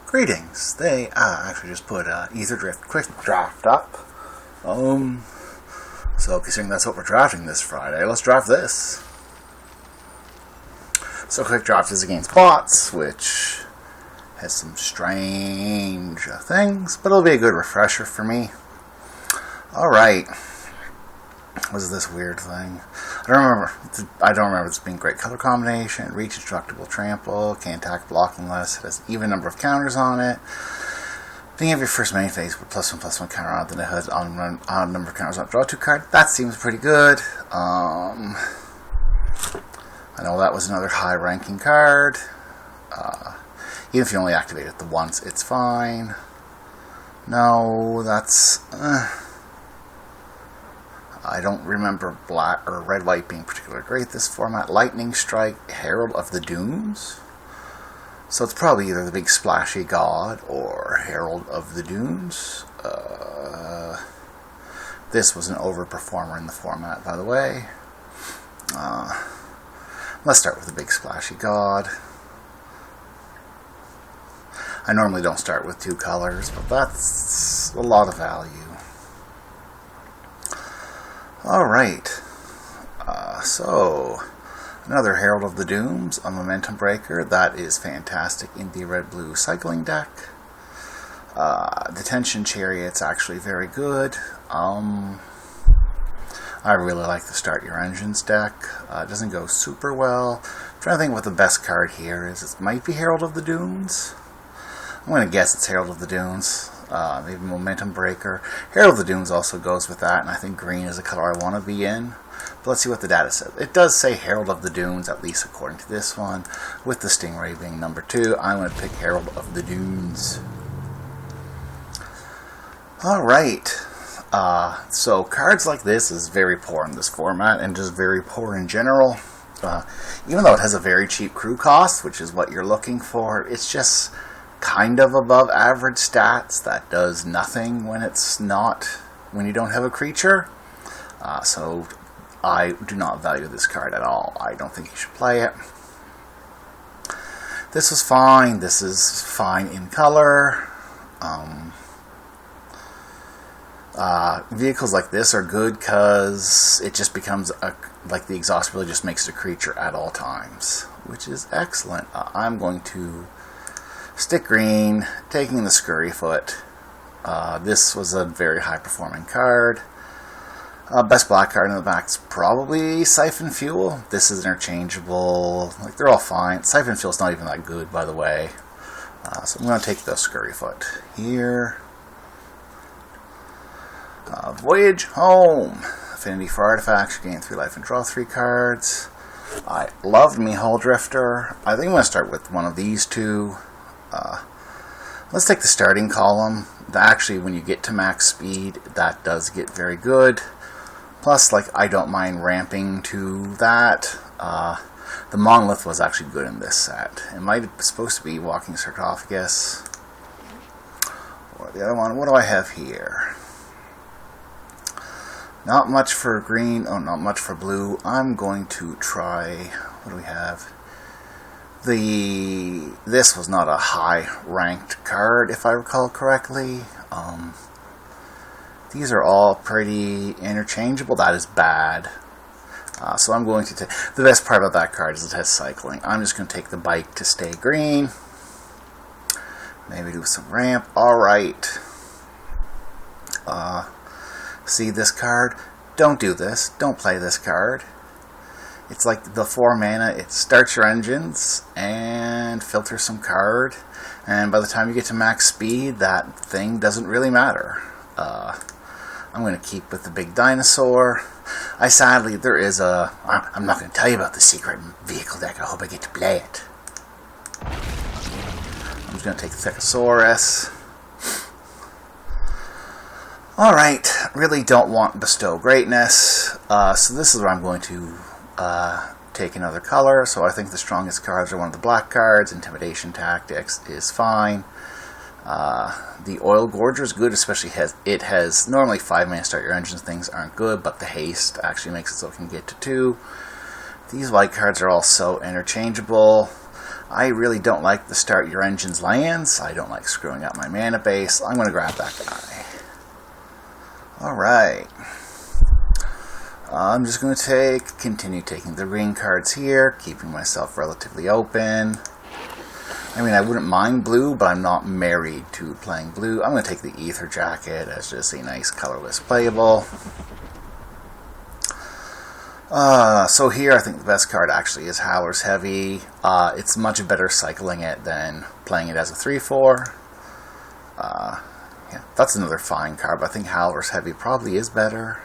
Greetings. They actually just put DRFQuick draft up. So considering that's what we're drafting this Friday, let's draft this. So quick draft is against bots, which has some strange things, but it'll be a good refresher for me. Alright. What is this weird thing? I don't remember this being great color combination. Reach, indestructible, trample, can't attack, block unless it has an even number of counters on it. Being of your first main phase with +1/+1 counter on it, then it has odd number of counters on it. Draw 2 cards. That seems pretty good. I know that was another high ranking card. Even if you only activate it the once, it's fine. No, that's... I don't remember black or red-white being particularly great this format. Lightning Strike, Herald of the Dunes. So it's probably either the big splashy god or Herald of the Dunes. This was an overperformer in the format, by the way. Let's start with the big splashy god. I normally don't start with 2 colors, but that's a lot of value. Alright, so another Herald of the Dunes, a Momentum Breaker. That is fantastic in the red-blue cycling deck. Detention Chariot's actually very good. I really like the Start Your Engines deck. It doesn't go super well. I'm trying to think what the best card here is. It might be Herald of the Dunes. I'm going to guess it's Herald of the Dunes. Maybe Momentum Breaker. Herald of the Dunes also goes with that, and I think green is the color I want to be in. But let's see what the data says. It does say Herald of the Dunes, at least according to this one, with the Stingray being number 2. I'm going to pick Herald of the Dunes. Alright. So cards like this is very poor in this format, and just very poor in general. Even though it has a very cheap crew cost, which is what you're looking for, it's just kind of above average stats that does nothing when you don't have a creature. So I do not value this card at all. I don't think you should play it. This was fine. This is fine in color. Vehicles like this are good because it just becomes like the exhaust really just makes it a creature at all times, which is excellent. I'm going to stick green, taking the Scurryfoot. This was a very high performing card. Best black card in the back is probably Siphon Fuel. This is interchangeable. Like, they're all fine. Siphon Fuel's not even that good, by the way. So I'm going to take the Scurryfoot here. Voyage Home. Affinity for artifacts. You gain 3 life and draw 3 cards. I loved me Hull Drifter. I think I'm going to start with one of these 2. Let's take the starting column. Actually, when you get to max speed, that does get very good. Plus, like, I don't mind ramping to that. The Monolith was actually good in this set. It might be supposed to be Walking Sarcophagus. Or the other one. What do I have here? Not much for green. Oh, not much for blue. I'm going to try... What do we have? This was not a high-ranked card, if I recall correctly. These are all pretty interchangeable. That is bad. So I'm going to take... The best part about that card is it has cycling. I'm just going to take the bike to stay green. Maybe do some ramp. Alright. See this card? Don't do this. Don't play this card. It's like the 4 mana, it starts your engines and filters some card, and by the time you get to max speed, that thing doesn't really matter. I'm going to keep with the big dinosaur. There is I'm not going to tell you about the secret vehicle deck, I hope I get to play it. I'm just going to take the Thechosaurus. Alright, really don't want Bestow Greatness, so this is where I'm going to take another color. So I think the strongest cards are one of the black cards. Intimidation Tactics is fine. The Oil Gorger is good, especially it has normally 5 mana start your engines. Things aren't good, but the haste actually makes it so it can get to 2. These white cards are all so interchangeable. I really don't like the start your engines lands. I don't like screwing up my mana base. I'm going to grab that guy. Alright. I'm just going to continue taking the green cards here, keeping myself relatively open. I mean, I wouldn't mind blue, but I'm not married to playing blue. I'm going to take the Ether Jacket as just a nice colorless playable. So here I think the best card actually is Howler's Heavy. It's much better cycling it than playing it as a 3/4. Yeah, that's another fine card, but I think Howler's Heavy probably is better.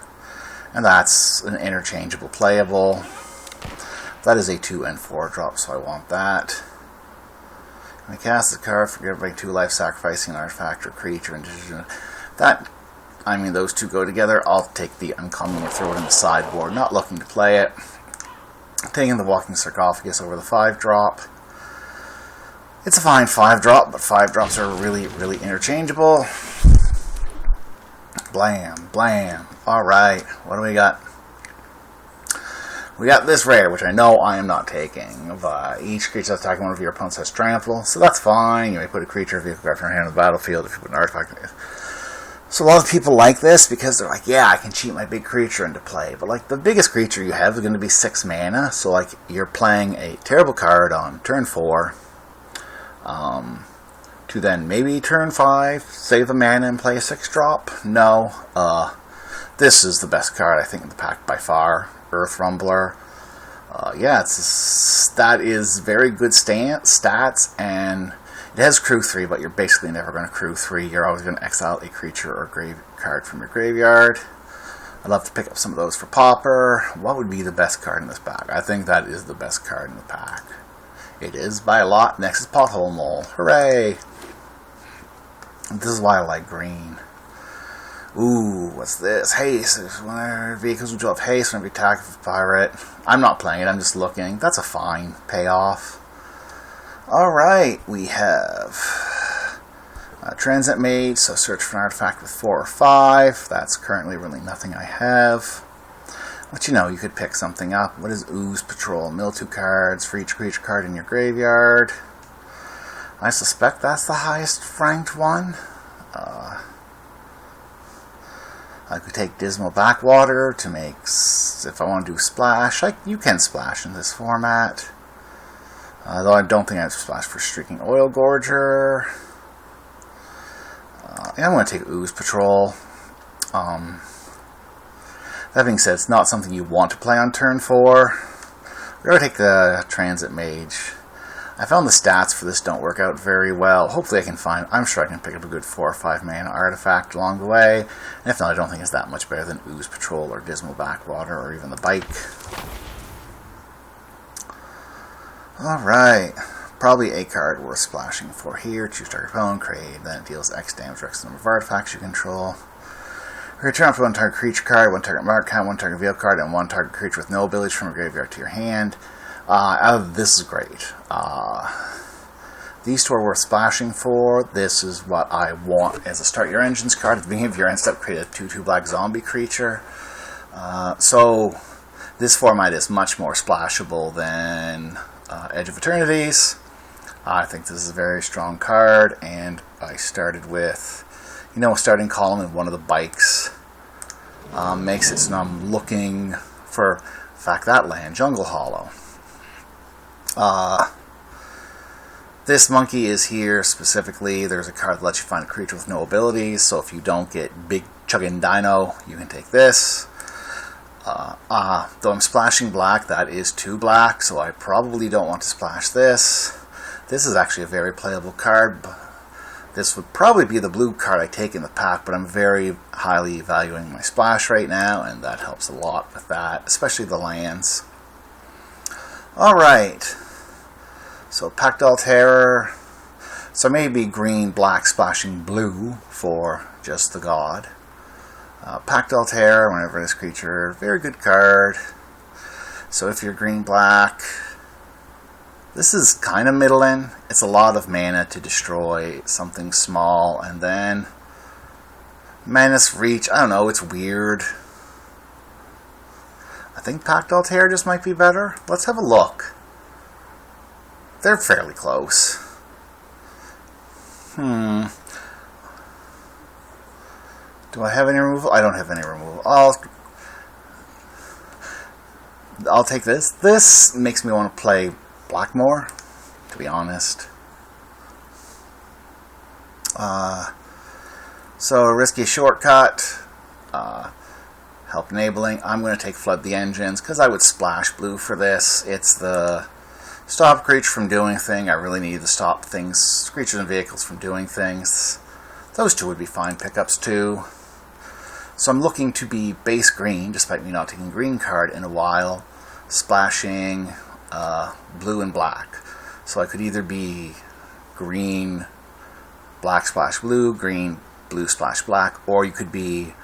And that's an interchangeable playable. That is a 2 and 4 drop, so I want that. When I cast the card, forget by 2 life, sacrificing an artifact or creature. And that, I mean, those two go together. I'll take the uncommon or throw it in the sideboard, not looking to play it. Taking the Walking Sarcophagus over the 5 drop. It's a fine 5 drop, but 5 drops are really, really interchangeable. Blam, blam. Alright, what do we got? We got this rare, which I know I am not taking. Each creature that's attacking one of your opponents has trample, so that's fine. You may put a creature or vehicle card from your hand on the battlefield if you put an artifact. So a lot of people like this because they're like, yeah, I can cheat my big creature into play. But like the biggest creature you have is going to be 6 mana, so like you're playing a terrible card on turn 4. To then maybe turn 5, save the mana and play a 6 drop. No, this is the best card I think in the pack by far. Earth Rumbler. Yeah, that is very good stats, and it has crew 3, but you're basically never going to crew 3. You're always going to exile a creature or grave card from your graveyard. I'd love to pick up some of those for Pauper. What would be the best card in this pack? I think that is the best card in the pack. It is by a lot. Next is Pothole Mole. Hooray! This is why I like green. Ooh, what's this? Haste. Whenever vehicles will drop haste whenever you attack with a pirate. I'm not playing it, I'm just looking. That's a fine payoff. Alright, we have Transit Mage, so search for an artifact with 4 or 5. That's currently really nothing I have. But you know, you could pick something up. What is Ooze Patrol? Mill 2 cards for each creature card in your graveyard. I suspect that's the highest ranked one. I could take Dismal Backwater to make, if I want to do Splash. You can Splash in this format. Though I don't think I have Splash for Streaking Oil Gorger. And I'm going to take Ooze Patrol. That being said, it's not something you want to play on turn 4. We're going to take the Transit Mage. I found the stats for this don't work out very well. Hopefully I can find, I'm sure I can pick up a good 4 or 5 mana artifact along the way. And if not, I don't think it's that much better than Ooze Patrol or Dismal Backwater or even the Bike. Alright. Probably a card worth splashing for here. Choose target opponent, create, then it deals X damage for X number of artifacts you control. Return for 1 target creature card, 1 target mark count, 1 target vehicle card, and 1 target creature with no abilities from your graveyard to your hand. This is great. These two are worth splashing for. This is what I want as a Start Your Engines card. At the beginning of your end step, create a 2/2 black zombie creature. So this format is much more splashable than Edge of Eternities. I think this is a very strong card, and I started with, starting column in one of the bikes. Makes it so now I'm looking for, in fact, that land, Jungle Hollow. This monkey is here specifically. There's a card that lets you find a creature with no abilities, so if you don't get Big Chuggin' Dino, you can take this. Though I'm splashing black, that is 2 black, so I probably don't want to splash this. This is actually a very playable card. This would probably be the blue card I take in the pack, but I'm very highly valuing my splash right now, and that helps a lot with that, especially the lands. Alright, so Pactol Terror. So maybe green, black, splashing blue for just the god. Pactol Terror, whenever this creature, very good card. So if you're green, black, this is kind of middling. It's a lot of mana to destroy something small, and then Menace Reach, I don't know, it's weird. I think Pactol Terror just might be better. Let's have a look. they're fairly close. Do I have any removal? I don't have any removal. I'll take this. This makes me want to play black more, to be honest. So risky shortcut. Help enabling. I'm going to take flood the engines because I would splash blue for this. It's the stop creature from doing thing. I really need to stop things, creatures and vehicles from doing things. Those two would be fine pickups too. So I'm looking to be base green, despite me not taking green card in a while, splashing blue and black. So I could either be green, black splash blue, green, blue splash black, or you could be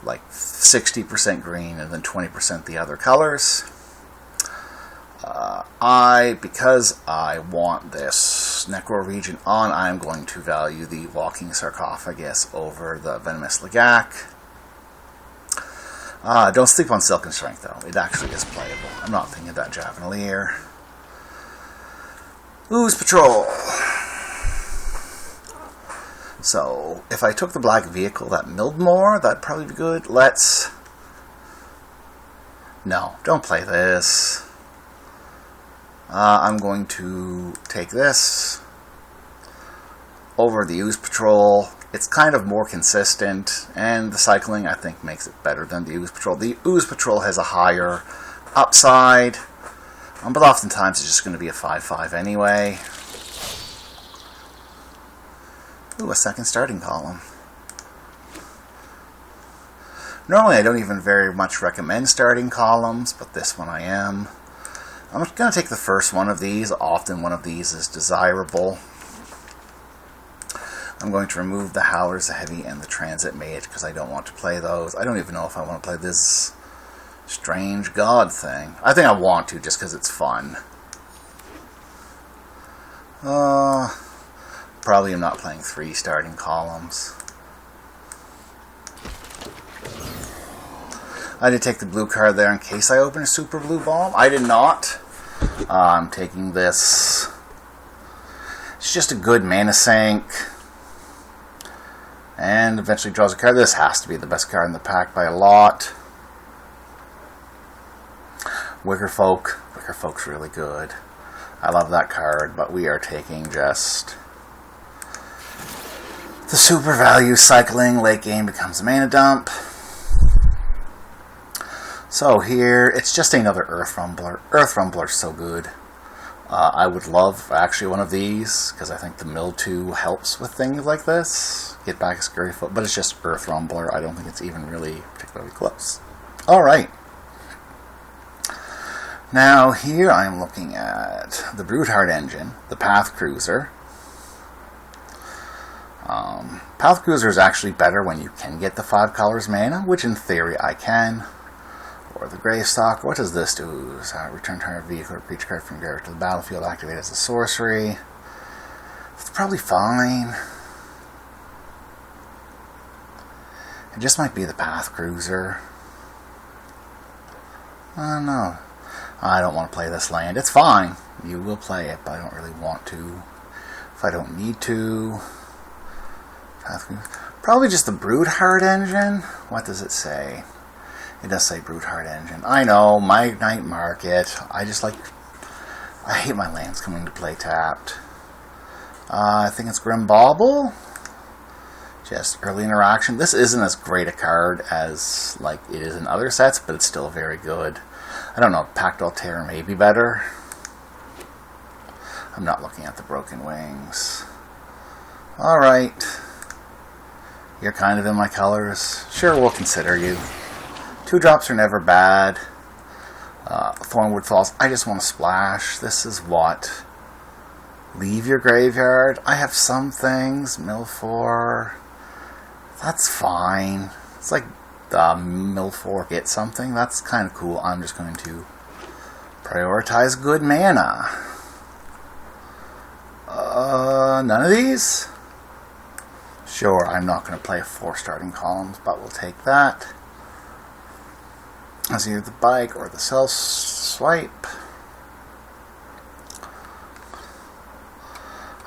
like 60% green and then 20% the other colors. Because I want this Necro region on, I'm going to value the Walking Sarcophagus over the Venomous Lagak. Don't sleep on Silken Strength, though. It actually is playable. I'm not thinking of that Javanalier. Ooze Patrol. So, if I took the black vehicle that milled more, that'd probably be good. No, don't play this. I'm going to take this over the Ooze Patrol. It's kind of more consistent, and the cycling, I think, makes it better than the Ooze Patrol. The Ooze Patrol has a higher upside, but oftentimes it's just going to be a 5/5 anyway. Ooh, a second starting column. Normally I don't even very much recommend starting columns, but this one I am. I'm going to take the first one of these. Often one of these is desirable. I'm going to remove the Howlers, the Heavy, and the Transit Mage because I don't want to play those. I don't even know if I want to play this Strange God thing. I think I want to just because it's fun. Probably am not playing 3 starting columns. I did take the blue card there in case I open a Super Blue Bomb. I did not. I'm taking this. It's just a good mana sink. And eventually draws a card. This has to be the best card in the pack by a lot. Wicker Folk. Wicker Folk's really good. I love that card, but we are taking just the super value cycling. Late game becomes a mana dump. So here, it's just another Earth Rumbler. Earth Rumbler's so good. I would love, actually, one of these, because I think the Mill2 helps with things like this. Get back a Scurry Foot, but it's just Earth Rumbler. I don't think it's even really particularly close. Alright. Now, here I'm looking at the Broodheart engine, the Path Cruiser. Path Cruiser is actually better when you can get the 5 colors mana, which in theory I can. Or the Gravestalker. What does this do? Return target vehicle or creature card from graveyard to the battlefield, activate as a sorcery. It's probably fine. It just might be the Path Cruiser. I don't know. I don't want to play this land. It's fine. You will play it, but I don't really want to. If I don't need to. Probably just the Broodheart engine. What does it say? It does say Broodheart engine. I know, my night market. I hate my lands coming to play tapped. I think it's Grim Bauble. Just early interaction. This isn't as great a card as like it is in other sets, but it's still very good. I don't know, Pact Altair may be better. I'm not looking at the Broken Wings. Alright. You're kind of in my colors. Sure, we'll consider you. 2 drops are never bad. Thornwood Falls. I just want to splash. This is what? Leave your graveyard. I have some things. Mill 4. That's fine. It's like Mill 4 get something. That's kind of cool. I'm just going to prioritize good mana. None of these? Sure, I'm not going to play 4 starting columns, but we'll take that. As either the bike or the self swipe.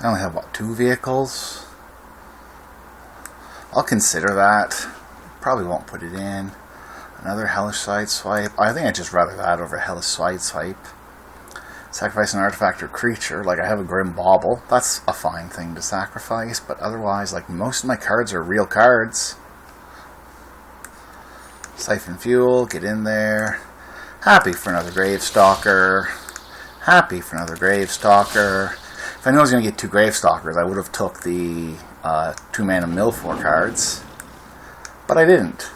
I only have, what, 2 vehicles? I'll consider that. Probably won't put it in. Another hellish sideswipe. I think I'd just rather that over hellish sideswipe. Sacrifice an artifact or creature. Like, I have a Grim Bauble. That's a fine thing to sacrifice, but otherwise, like, most of my cards are real cards. Siphon Fuel, get in there. Happy for another Gravestalker. Happy for another Gravestalker. If I knew I was going to get 2 Gravestalkers, I would have took the 2-mana mill 4 cards. But I didn't.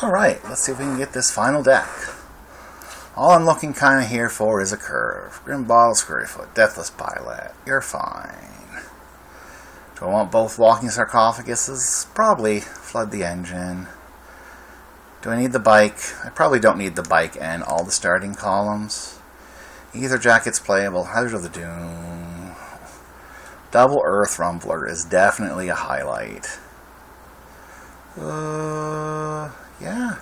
Alright, let's see if we can get this final deck. All I'm looking kind of here for is a curve. Grim Bottle, Scurryfoot, Deathless Pilot. You're fine. Do I want both Walking Sarcophaguses? Probably. Flood the Engine. Do I need the bike? I probably don't need the bike and all the starting columns. Either Jacket's playable. Hazard of the Doom. Double Earth Rumbler is definitely a highlight. Yeah.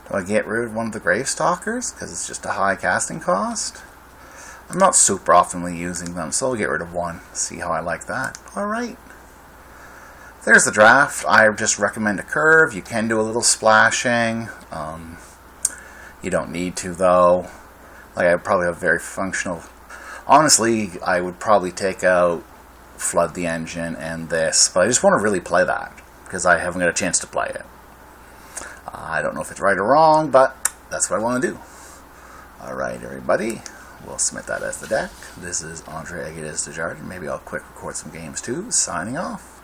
Do I get rid of one of the Gravestalkers because it's just a high casting cost? I'm not super oftenly using them, so I'll get rid of one. See how I like that. Alright. There's the draft. I just recommend a curve. You can do a little splashing. You don't need to, though. Like, I probably have very functional... Honestly, I would probably take out Flood the Engine and this, but I just want to really play that because I haven't got a chance to play it. I don't know if it's right or wrong, but that's what I want to do. Alright, everybody. We'll submit that as the deck. This is Andre Aguirre Desjardins. Maybe I'll quick record some games too. Signing off.